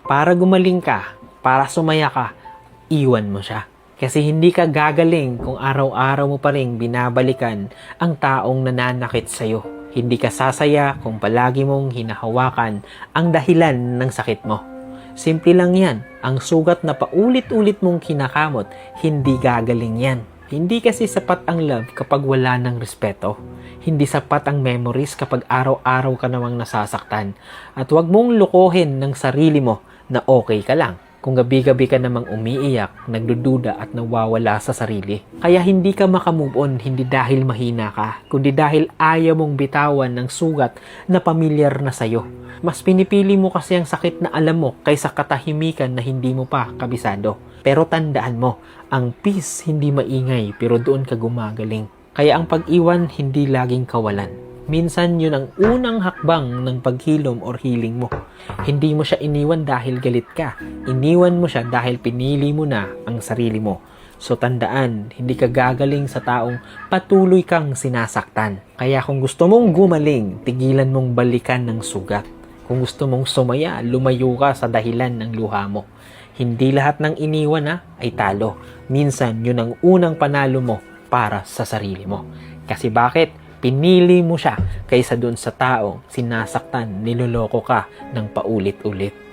Para gumaling ka, para sumaya ka, iwan mo siya. Kasi hindi ka gagaling kung araw-araw mo pa rin binabalikan ang taong nananakit sa'yo. Hindi ka sasaya kung palagi mong hinahawakan ang dahilan ng sakit mo. Simple lang yan. Ang sugat na paulit-ulit mong kinakamot, hindi gagaling yan. Hindi kasi sapat ang love kapag wala ng respeto. Hindi sapat ang memories kapag araw-araw ka namang nasasaktan. At huwag mong lukohin ng sarili mo na okay ka lang kung gabi-gabi ka namang umiiyak, nagdududa at nawawala sa sarili. Kaya hindi ka makamove on hindi dahil mahina ka, kundi dahil ayaw mong bitawan ng sugat na pamilyar na sayo. Mas pinipili mo kasi ang sakit na alam mo kaysa katahimikan na hindi mo pa kabisado. Pero tandaan mo, ang peace hindi maingay pero doon ka gumagaling. Kaya ang pag-iwan hindi laging kawalan. Minsan yun ang unang hakbang ng paghilom or healing mo. Hindi mo siya iniwan dahil galit ka. Iniwan mo siya dahil pinili mo na ang sarili mo. So tandaan, hindi ka gagaling sa taong patuloy kang sinasaktan. Kaya kung gusto mong gumaling, tigilan mong balikan ng sugat. Kung gusto mong sumaya, lumayo ka sa dahilan ng luha mo. Hindi lahat ng iniwan ay talo. Minsan yun ang unang panalo mo para sa sarili mo. Kasi bakit? Pinili mo siya kaysa doon sa taong sinasaktan, niloloko ka ng paulit-ulit.